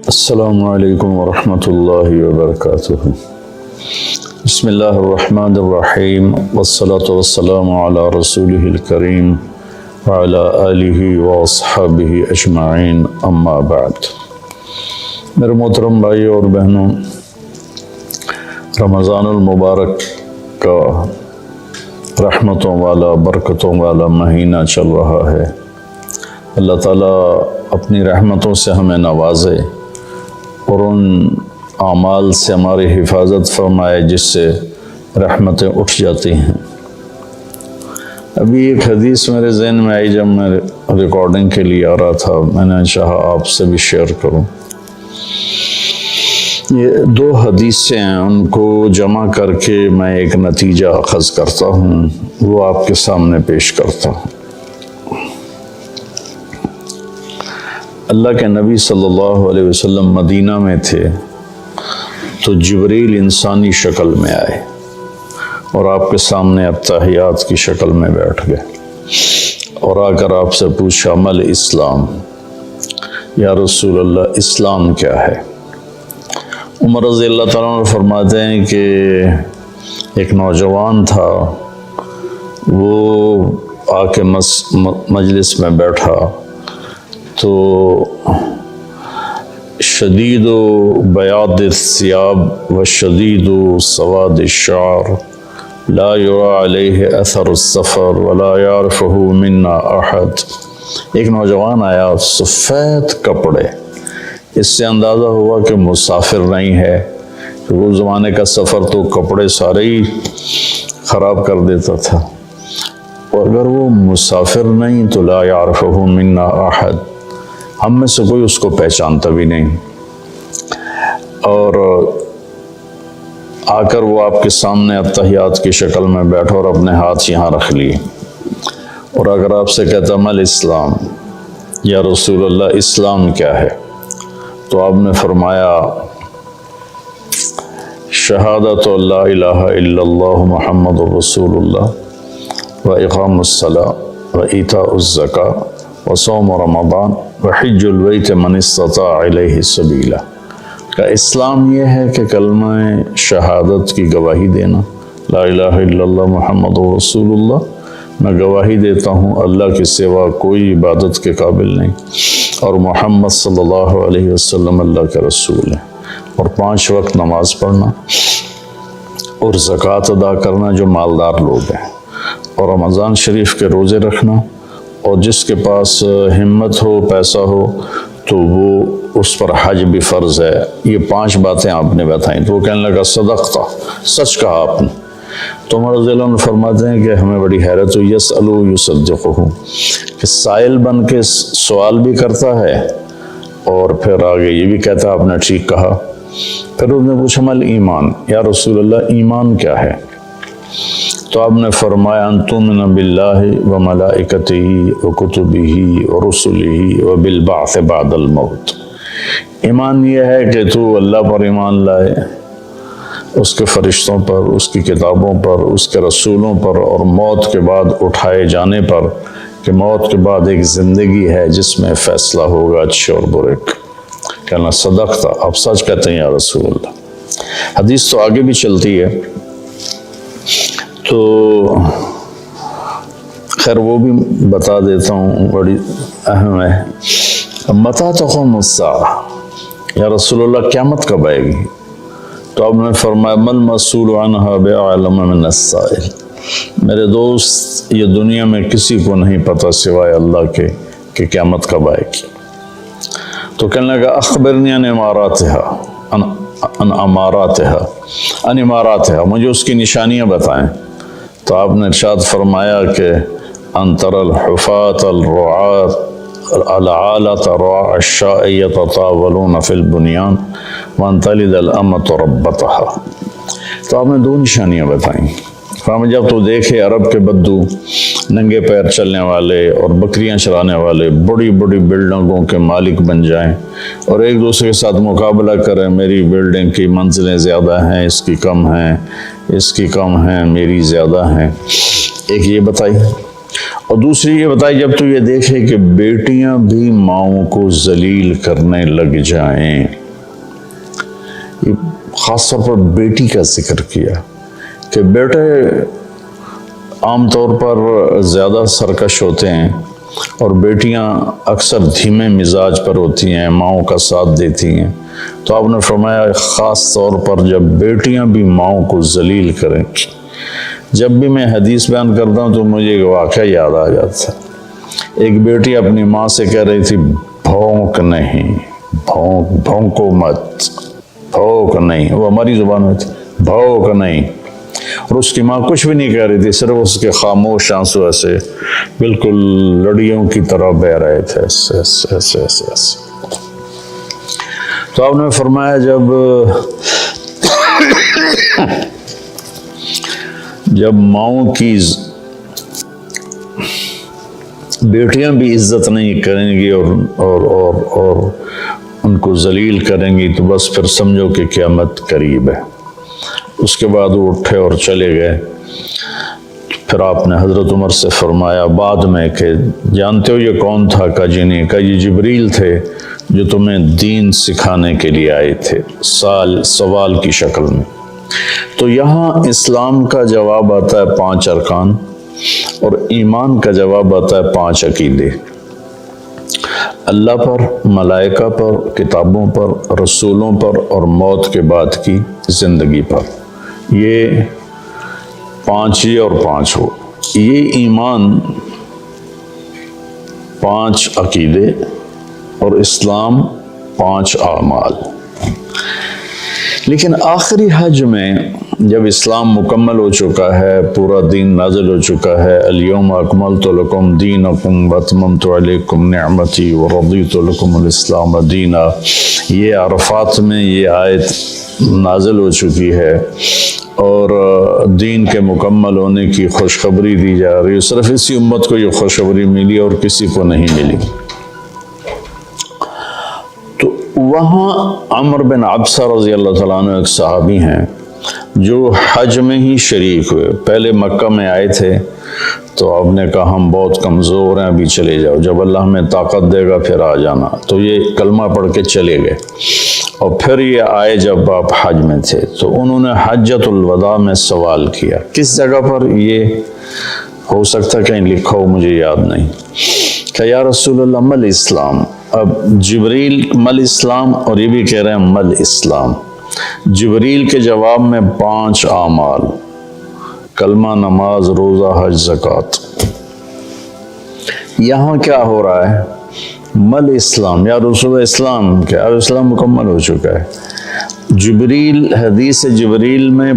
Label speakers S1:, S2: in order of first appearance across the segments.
S1: السلام علیکم ورحمۃ اللہ وبرکاتہ۔ بسم اللہ الرحمن الرحیم، والصلاة والسلام علی رسولہ الکریم وعلی آلہ واصحابہ اجمعین، اما بعد۔ میرے محترم بھائیوں اور بہنوں، رمضان المبارک کا رحمتوں والا برکتوں والا مہینہ چل رہا ہے۔ اللہ تعالیٰ اپنی رحمتوں سے ہمیں نوازے اور ان اعمال سے ہماری حفاظت فرمائے جس سے رحمتیں اٹھ جاتی ہیں۔ ابھی ایک حدیث میرے ذہن میں آئی جب میں ریکارڈنگ کے لیے آ رہا تھا، میں نے چاہا آپ سے بھی شیئر کروں۔ یہ دو حدیثیں ہیں، ان کو جمع کر کے میں ایک نتیجہ اخذ کرتا ہوں، وہ آپ کے سامنے پیش کرتا ہوں۔ اللہ کے نبی صلی اللہ علیہ وسلم مدینہ میں تھے تو جبریل انسانی شکل میں آئے اور آپ کے سامنے اتحیات کی شکل میں بیٹھ گئے اور آ کر آپ سے پوچھا مل اسلام، یا رسول اللہ اسلام کیا ہے؟ عمر رضی اللہ تعالیٰ عنہ فرماتے ہیں کہ ایک نوجوان تھا، وہ آ کے مجلس میں بیٹھا تو شدید بیاض الثياب وشدید سواد الشعر لا يرى عليه اثر السفر ولا يعرفه منا احد۔ ایک نوجوان آیا، سفید کپڑے، اس سے اندازہ ہوا کہ مسافر نہیں ہے، کہ وہ زمانے کا سفر تو کپڑے سارے ہی خراب کر دیتا تھا، اور اگر وہ مسافر نہیں تو لا يعرفه منا احد، ہم میں سے کوئی اس کو پہچانتا بھی نہیں۔ اور آ کر وہ آپ کے سامنے اتحیات کی شکل میں بیٹھا اور اپنے ہاتھ یہاں رکھ لیے، اور اگر آپ سے کہتا مل اسلام، یا رسول اللہ اسلام کیا ہے؟ تو آپ نے فرمایا شہادت لا الہ الا اللہ محمد رسول اللہ و اقام الصلاۃ و ایتاء الزکاۃ و صوم رمضان و حج البیت من استطاع الیہ سبیلا۔ کا اسلام یہ ہے کہ کلمہ شہادت کی گواہی دینا، لا الہ الا اللہ محمد رسول اللہ، میں گواہی دیتا ہوں اللہ کے سوا کوئی عبادت کے قابل نہیں، اور محمد صلی اللہ علیہ وسلم اللہ کا رسول ہے، اور 5 وقت نماز پڑھنا اور زکوٰۃ ادا کرنا جو مالدار لوگ ہیں، اور رمضان شریف کے روزے رکھنا، اور جس کے پاس ہمت ہو پیسہ ہو تو وہ اس پر حج بھی فرض ہے۔ یہ 5 باتیں آپ نے بتائیں تو وہ کہنے لگا صدقتا، سچ کہا آپ نے۔ تو عمر رضی اللہ عنہ فرماتے ہیں کہ ہمیں بڑی حیرت ہوئی، یسألو یصدقہ، کہ سائل بن کے سوال بھی کرتا ہے اور پھر آگے یہ بھی کہتا ہے آپ نے ٹھیک کہا۔ پھر اس نے پوچھا مل ایمان، یا رسول اللہ ایمان کیا ہے؟ تو آپ نے فرمایا ان تؤمن باللہ و ملائکتہ و کتبہ و رسلہ و بالبعث بعد الموت۔ ایمان یہ ہے کہ تو اللہ پر ایمان لائے، اس کے فرشتوں پر، اس کی کتابوں پر، اس کے رسولوں پر، اور موت کے بعد اٹھائے جانے پر، کہ موت کے بعد ایک زندگی ہے جس میں فیصلہ ہوگا اچھے اور برے کا۔ کہنا صدق تھا، آپ سچ کہتے ہیں یا رسول اللہ۔ حدیث تو آگے بھی چلتی ہے، تو خیر وہ بھی بتا دیتا ہوں، بڑی اہم ہے۔ متی تقوم الساعہ، یا رسول اللہ قیامت کب آئے گی؟ تو آپ نے فرمایا مل مسئول عنہا بعلم من السائل، میرے دوست یہ دنیا میں کسی کو نہیں پتا سوائے اللہ کے کہ قیامت کب آئے گی۔ تو کہنے لگا اخبرنی عن اماراتها، مجھے اس کی نشانیاں بتائیں۔ تو آپ نے ارشاد فرمایا کہ ان تر الحفاة الرعاة العالة رعاء الشاء يتطاولون في البنيان وان تلد الامة ربتها۔ تو آپ نے 2 نشانیاں بتائیں۔ فرمایا جب تو دیکھے عرب کے بدو ننگے پیر چلنے والے اور بکریاں چرانے والے بڑی بڑی بلڈنگوں کے مالک بن جائیں اور ایک دوسرے کے ساتھ مقابلہ کریں، میری بلڈنگ کی منزلیں زیادہ ہیں، اس کی کم ہیں، اس کی کم ہیں، میری زیادہ ہیں۔ ایک یہ بتائی، اور دوسری یہ بتائی جب تو یہ دیکھے کہ بیٹیاں بھی ماؤں کو ذلیل کرنے لگ جائیں، یہ خاص طور پر بیٹی کا ذکر کیا کہ بیٹے عام طور پر زیادہ سرکش ہوتے ہیں اور بیٹیاں اکثر دھیمے مزاج پر ہوتی ہیں، ماؤں کا ساتھ دیتی ہیں، تو آپ نے فرمایا خاص طور پر جب بیٹیاں بھی ماؤں کو ذلیل کریں۔ جب بھی میں حدیث بیان کرتا ہوں تو مجھے ایک واقعہ یاد آ جاتا ہے۔ ایک بیٹی اپنی ماں سے کہہ رہی تھی بھونک نہیں، بھونکو مت، بھونک نہیں، وہ ہماری زبان میں تھی بھونک نہیں، اور اس کی ماں کچھ بھی نہیں کہہ رہی تھی، صرف اس کے خاموش آنسو ایسے بالکل لڑیوں کی طرح بہہ رہے تھے، ایسے ایسے ایسے ایسے ایسے۔ تو آپ نے فرمایا جب ماؤں کی بیٹیاں بھی عزت نہیں کریں گی اور ان کو ذلیل کریں گی تو بس پھر سمجھو کہ قیامت قریب ہے۔ اس کے بعد وہ اٹھے اور چلے گئے۔ پھر آپ نے حضرت عمر سے فرمایا بعد میں کہ جانتے ہو یہ کون تھا؟ کہا جی نہیں۔ کہا یہ جبریل تھے جو تمہیں دین سکھانے کے لیے آئے تھے، سوال کی شکل میں۔ تو یہاں اسلام کا جواب آتا ہے 5 ارکان اور ایمان کا جواب آتا ہے 5 عقیدے، اللہ پر، ملائکہ پر، کتابوں پر، رسولوں پر اور موت کے بعد کی زندگی پر۔ یہ 5 یہ اور 5 ہو، یہ ایمان، 5 عقیدے اور اسلام 5 اعمال۔ لیکن آخری حج میں جب اسلام مکمل ہو چکا ہے، پورا دین نازل ہو چکا ہے، الیوم اکملت لکم دینکم واتممت علیکم نعمتی ورضیت لکم الاسلام دینا، یہ عرفات میں یہ آیت نازل ہو چکی ہے اور دین کے مکمل ہونے کی خوشخبری دی جا رہی ہے۔ صرف اسی امت کو یہ خوشخبری ملی اور کسی کو نہیں ملی۔ تو وہاں عمر بن عبسہ رضی اللہ تعالیٰ عنہ ایک صحابی ہیں جو حج میں ہی شریک ہوئے۔ پہلے مکہ میں آئے تھے تو آپ نے کہا ہم بہت کمزور ہیں، ابھی چلے جاؤ، جب اللہ ہمیں طاقت دے گا پھر آ جانا۔ تو یہ کلمہ پڑھ کے چلے گئے اور پھر یہ آئے جب آپ حج میں تھے تو انہوں نے حجۃ الوداع میں سوال کیا۔ کس جگہ پر یہ ہو سکتا کہیں لکھا ہو، مجھے یاد نہیں، کہ یا رسول اللہ مل اسلام۔ اب جبریل مل اسلام اور یہ بھی کہہ رہے ہیں مل اسلام۔ جبریل کے جواب میں 5 اعمال، کلمہ، نماز، روزہ، حج، زکوٰۃ۔ یہاں کیا ہو رہا ہے؟ مل اسلام، یا رسول اسلام، کہ اب اسلام مکمل ہو چکا ہے۔ جبریل، حدیث جبریل میں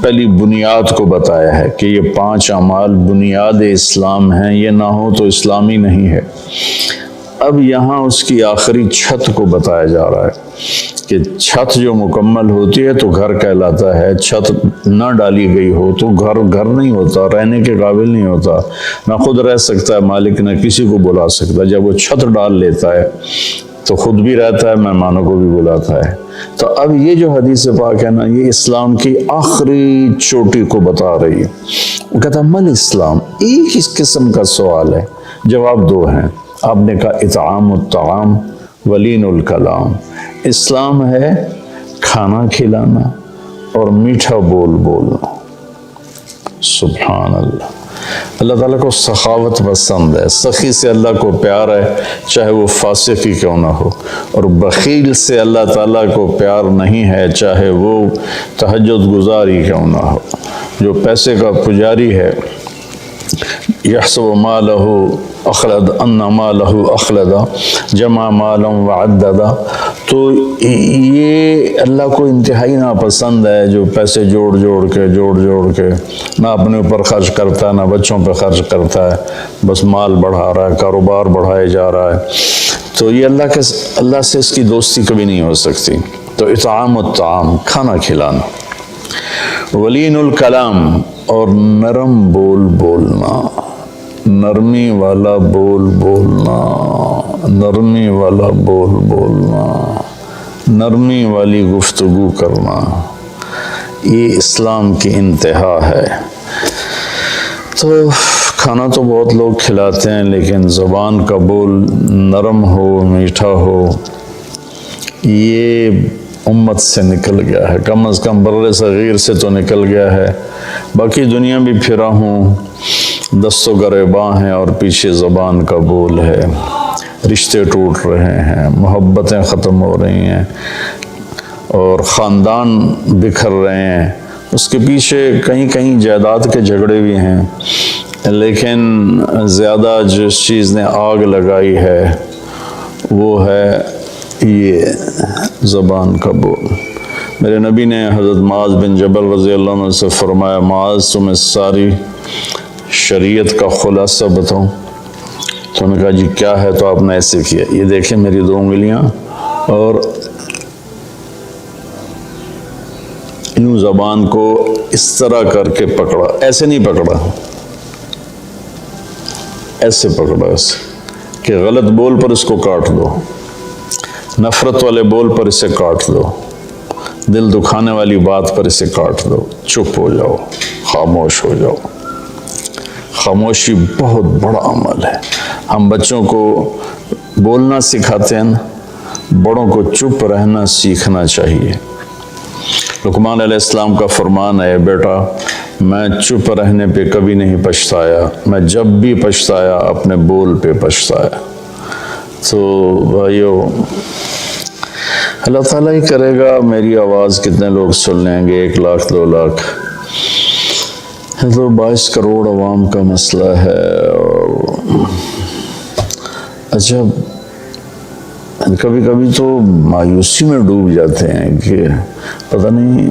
S1: پہلی بنیاد کو بتایا ہے کہ یہ 5 اعمال بنیاد اسلام ہیں، یہ نہ ہو تو اسلامی نہیں ہے۔ اب یہاں اس کی آخری چھت کو بتایا جا رہا ہے کہ چھت جو مکمل ہوتی ہے تو گھر کہلاتا ہے، چھت نہ ڈالی گئی ہو تو گھر نہیں ہوتا، رہنے کے قابل نہیں ہوتا، نہ خود رہ سکتا ہے مالک، نہ کسی کو بلا سکتا۔ جب وہ چھت ڈال لیتا ہے تو خود بھی رہتا ہے، مہمانوں کو بھی بلاتا ہے۔ تو اب یہ جو حدیث پاک ہے نا، یہ اسلام کی آخری چوٹی کو بتا رہی ہے۔ وہ کہتا ہے مل اسلام، ایک اس قسم کا سوال ہے، جواب 2 ہیں۔ آپ نے کہا اطعام الطعام ولین الکلام، اسلام ہے کھانا کھلانا اور میٹھا بول بولنا۔ سبحان اللہ، اللہ تعالیٰ کو سخاوت پسند ہے، سخی سے اللہ کو پیار ہے، چاہے وہ فاسق ہی کیوں نہ ہو، اور بخیل سے اللہ تعالیٰ کو پیار نہیں ہے، چاہے وہ تہجد گزار ہی کیوں نہ ہو۔ جو پیسے کا پجاری ہے، یحسب مالہ اخلد ان مالہ اخلدا جمع مالا وعددا، تو یہ اللہ کو انتہائی ناپسند ہے جو پیسے جوڑ کے نہ اپنے اوپر خرچ کرتا ہے، نہ بچوں پہ خرچ کرتا ہے، بس مال بڑھا رہا ہے، کاروبار بڑھائے جا رہا ہے۔ تو یہ اللہ سے اس کی دوستی کبھی نہیں ہو سکتی۔ تو اطعام الطعام، کھانا کھلانا، ولین الکلام، اور نرم بول بولنا، نرمی والا بول بولنا، نرمی والا بول بولنا، نرمی والی گفتگو کرنا، یہ اسلام کی انتہا ہے۔ تو کھانا تو بہت لوگ کھلاتے ہیں، لیکن زبان کا بول نرم ہو، میٹھا ہو، یہ امت سے نکل گیا ہے، کم از کم بر صغیر سے تو نکل گیا ہے۔ باقی دنیا بھی پھرا ہوں، دست و گریباں ہیں اور پیچھے زبان کا بول ہے، رشتے ٹوٹ رہے ہیں، محبتیں ختم ہو رہی ہیں اور خاندان بکھر رہے ہیں۔ اس کے پیچھے کہیں کہیں جائیداد کے جھگڑے بھی ہیں، لیکن زیادہ جس چیز نے آگ لگائی ہے وہ ہے یہ زبان کا بول۔ میرے نبی نے حضرت معاذ بن جبل رضی اللہ عنہ سے فرمایا، معاذ تمہیں ساری شریعت کا خلاصہ بتاؤں؟ تو انہوں نے کہا جی کیا ہے؟ تو آپ نے ایسے کیا، یہ دیکھیں میری 2 انگلیاں، اور یوں زبان کو اس طرح کر کے پکڑا، ایسے نہیں پکڑا، ایسے پکڑا، ایسے کہ غلط بول پر اس کو کاٹ دو، نفرت والے بول پر اسے کاٹ دو، دل دکھانے والی بات پر اسے کاٹ دو، چپ ہو جاؤ، خاموش ہو جاؤ۔ خاموشی بہت بڑا عمل ہے۔ ہم بچوں کو بولنا سکھاتے ہیں، بڑوں کو چپ رہنا سیکھنا چاہیے۔ لقمان علیہ السلام کا فرمان ہے، بیٹا میں چپ رہنے پہ کبھی نہیں پچھتایا، میں جب بھی پچھتایا اپنے بول پہ پچھتایا۔ تو بھائیو، اللہ تعالیٰ ہی کرے گا میری آواز کتنے لوگ سن لیں گے، 1 لاکھ 2 لاکھ، تو 22 کروڑ عوام کا مسئلہ ہے۔ اور اچھا کبھی کبھی تو مایوسی میں ڈوب جاتے ہیں کہ پتہ نہیں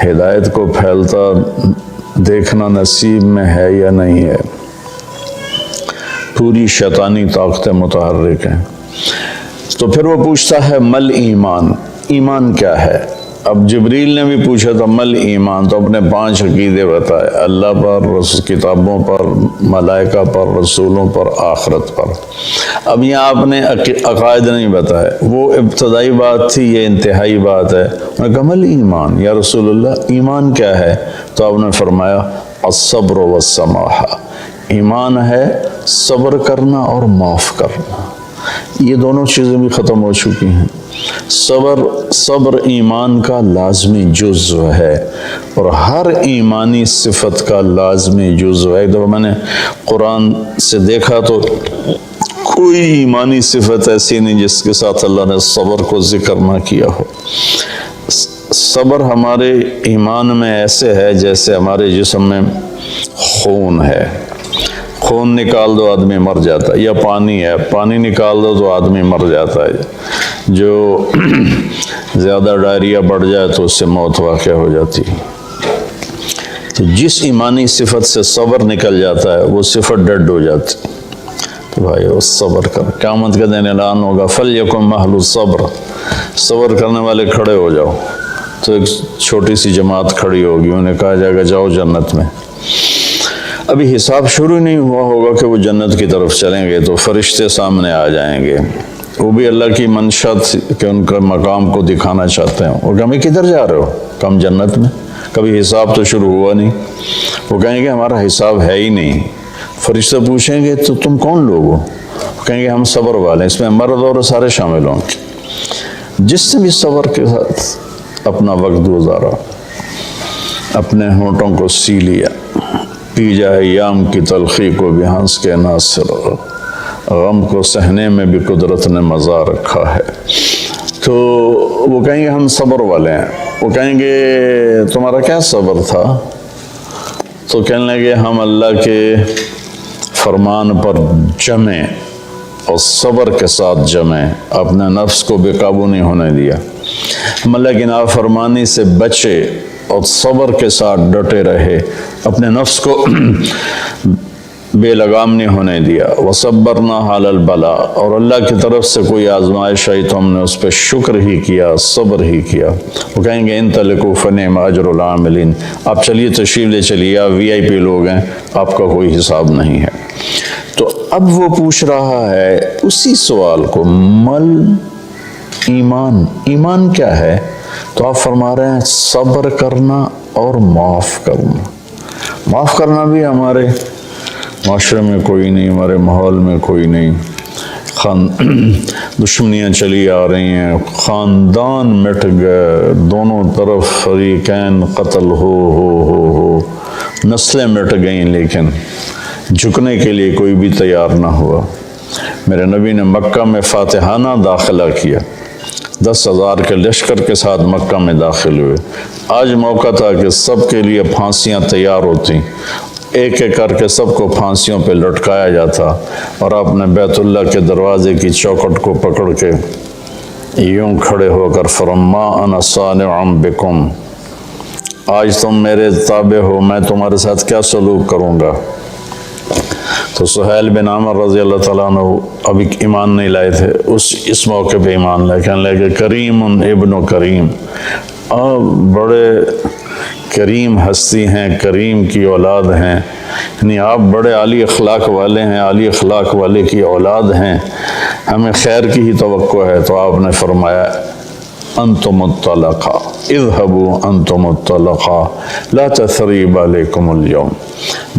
S1: ہدایت کو پھیلتا دیکھنا نصیب میں ہے یا نہیں ہے۔ پوری شیطانی طاقتیں متحرک ہیں۔ تو پھر وہ پوچھتا ہے مل ایمان، ایمان کیا ہے؟ اب جبریل نے بھی پوچھا تھا مل ایمان، تو اپنے 5 عقیدے بتائے، اللہ پر، کتابوں پر، ملائکہ پر، رسولوں پر، آخرت پر۔ اب یہاں آپ نے عقائد نہیں بتائے، وہ ابتدائی بات تھی، یہ انتہائی بات ہے۔ انہوں نے کہا مل ایمان یا رسول اللہ، ایمان کیا ہے؟ تو آپ نے فرمایا الصبر والسماحہ، ایمان ہے صبر کرنا اور معاف کرنا۔ یہ دونوں چیزیں بھی ختم ہو چکی ہیں۔ صبر ایمان کا لازمی جزو ہے، اور ہر ایمانی صفت کا لازمی جزو ہے۔ ایک دفعہ میں نے قرآن سے دیکھا تو کوئی ایمانی صفت ایسی نہیں جس کے ساتھ اللہ نے صبر کو ذکر نہ کیا ہو۔ صبر ہمارے ایمان میں ایسے ہے جیسے ہمارے جسم میں خون ہے، خون نکال دو آدمی مر جاتا ہے، یا پانی ہے، پانی نکال دو تو آدمی مر جاتا ہے۔ جو زیادہ ڈائریا بڑھ جائے تو اس سے موت واقع ہو جاتی ہے۔ تو جس ایمانی صفت سے صبر نکل جاتا ہے وہ صفت ڈیڈ ہو جاتی ہے۔ تو بھائی وہ صبر کر، قیامت کے دن اعلان ہوگا فَلْيَكُنْ مَحْلُ الصَّبْرِ، صبر کرنے والے کھڑے ہو جاؤ۔ تو ایک چھوٹی سی جماعت کھڑی ہوگی، انہیں کہا جائے گا جاؤ جنت میں۔ ابھی حساب شروع نہیں ہوا ہوگا کہ وہ جنت کی طرف چلیں گے، تو فرشتے سامنے آ جائیں گے، وہ بھی اللہ کی منشا کہ ان کا مقام کو دکھانا چاہتے ہیں۔ وہ کہیں گے کدھر جا رہے ہو؟ کم جنت میں، کبھی حساب تو شروع ہوا نہیں۔ وہ کہیں گے ہمارا حساب ہے ہی نہیں۔ فرشتے پوچھیں گے تو تم کون لوگ ہو؟ وہ کہیں گے ہم صبر والے، اس میں مرد اور سارے شامل ہوں گے۔ جس نے بھی صبر کے ساتھ اپنا وقت گزارا، اپنے ہونٹوں کو سی لیا، پی جائے ایام کی تلخی کو بھی ہنس کے ناصر، غم کو سہنے میں بھی قدرت نے مزہ رکھا ہے۔ تو وہ کہیں گے ہم صبر والے ہیں۔ وہ کہیں گے تمہارا کیا صبر تھا؟ تو کہنے لگے ہم اللہ کے فرمان پر جمے اور صبر کے ساتھ جمے، اپنے نفس کو بے قابو نہیں ہونے دیا، ہم اللہ کی نافرمانی سے بچے اور صبر کے ساتھ ڈٹے رہے، اپنے نفس کو بے لگام نہیں ہونے دیا۔ وَصَبَّرْنَا عَلَى الْبَلَاءِ، اور اللہ کی طرف سے کوئی آزمائش آئی تو ہم نے اس پہ شکر ہی کیا، صبر ہی کیا۔ وہ کہیں گے انطلقوا فَنِعْمَ أَجْرُ الْعَامِلِينَ، آپ چلیے تشریف لے چلیے، آپ VIP لوگ ہیں، آپ کا کوئی حساب نہیں ہے۔ تو اب وہ پوچھ رہا ہے اسی سوال کو، مل ایمان، ایمان کیا ہے؟ تو آپ فرما رہے ہیں صبر کرنا اور معاف کرنا۔ معاف کرنا بھی ہمارے معاشرے میں کوئی نہیں، ہمارے ماحول میں کوئی نہیں، دشمنیاں چلی آ رہی ہیں، خاندان مٹ گئے، دونوں طرف فریقین قتل ہو، نسلیں مٹ گئیں، لیکن جھکنے کے لیے کوئی بھی تیار نہ ہوا۔ میرے نبی نے مکہ میں فاتحانہ داخلہ کیا، 10,000 کے لشکر کے ساتھ مکہ میں داخل ہوئے۔ آج موقع تھا کہ سب کے لیے پھانسیاں تیار ہوتی، ایک ایک کر کے سب کو پھانسیوں پہ لٹکایا جاتا، اور آپ نے بیت اللہ کے دروازے کی چوکھٹ کو پکڑ کے یوں کھڑے ہو کر فرما انا صانع بکم، آج تم میرے تابع ہو، میں تمہارے ساتھ کیا سلوک کروں گا۔ تو سہیل بن عامر رضی اللہ تعالیٰ عنہ ابھی ایمان نہیں لائے تھے، اس موقع پہ ایمان لائے، کہنے لگے کریم ابن کریم، آپ بڑے کریم ہستی ہیں، کریم کی اولاد ہیں، یعنی آپ بڑے عالی اخلاق والے ہیں، عالی اخلاق والے کی اولاد ہیں، ہمیں خیر کی ہی توقع ہے۔ تو آپ نے فرمایا انتم الطلقاء اذهبوا انتم الطلقاء لا تثریب علیکم اليوم۔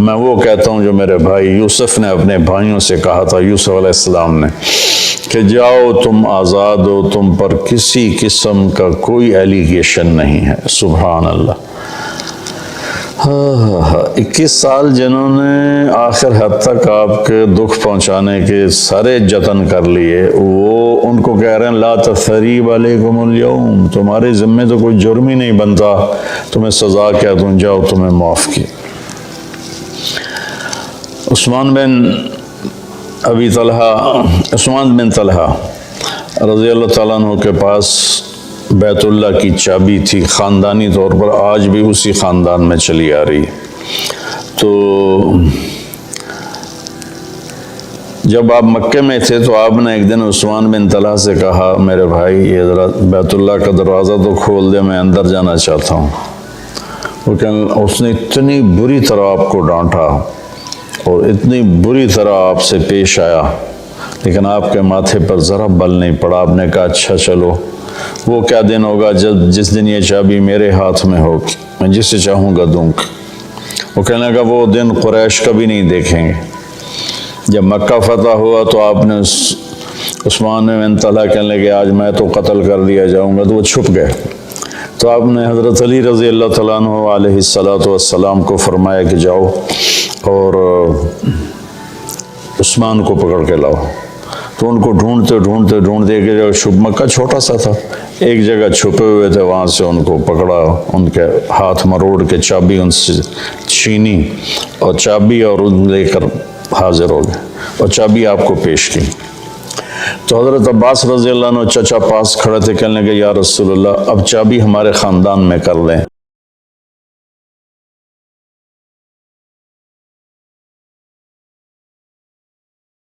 S1: میں وہ کہتا ہوں جو میرے بھائی یوسف نے اپنے بھائیوں سے کہا تھا، یوسف علیہ السلام نے، کہ جاؤ تم آزاد ہو، تم پر کسی قسم کا کوئی ایلیگیشن نہیں ہے۔ سبحان اللہ۔ 21 سال جنہوں نے آخر حد تک آپ کے دکھ پہنچانے کے سارے جتن کر لیے، وہ ان کو کہہ رہے ہیں لا تثریب علیکم اليوم، تمہارے ذمے تو کوئی جرم ہی نہیں بنتا، تمہیں سزا کیا دوں، جاؤ تمہیں معاف کی۔ عثمان بن طلحہ رضی اللہ تعالیٰ عنہ کے پاس بیت اللہ کی چابی تھی، خاندانی طور پر آج بھی اسی خاندان میں چلی آ رہی۔ تو جب آپ مکے میں تھے تو آپ نے ایک دن عثمان بن طلحہ سے کہا میرے بھائی یہ ذرا بیت اللہ کا دروازہ تو کھول دے، میں اندر جانا چاہتا ہوں۔ اس نے اتنی بری طرح آپ کو ڈانٹا اور اتنی بری طرح آپ سے پیش آیا، لیکن آپ کے ماتھے پر ذرا بل نہیں پڑا۔ آپ نے کہا اچھا چلو، وہ کیا دن ہوگا جس دن یہ چابی میرے ہاتھ میں ہوگی، میں جسے چاہوں گا دوں گا۔ وہ کہنے لگا وہ دن قریش کبھی نہیں دیکھیں گے۔ جب مکہ فتح ہوا تو آپ نے عثمان بن طلحہ کہنے لگے آج میں تو قتل کر دیا جاؤں گا، تو وہ چھپ گئے۔ تو آپ نے حضرت علی رضی اللہ تعالیٰ عنہ علیہ السلام کو فرمایا کہ جاؤ اور عثمان کو پکڑ کے لاؤ۔ تو ان کو ڈھونڈتے ایک جگہ مکہ چھوٹا سا تھا، ایک جگہ چھپے ہوئے تھے، وہاں سے ان کو پکڑا، ان کے ہاتھ مروڑ کے چابی ان سے چھینی، اور چابی اور ان لے کر حاضر ہو گئے اور چابی آپ کو پیش کی۔ تو حضرت عباس رضی اللہ عنہ چچا پاس کھڑے تھے، کہنے لگے یا رسول اللہ اب چابی ہمارے خاندان میں کر لیں۔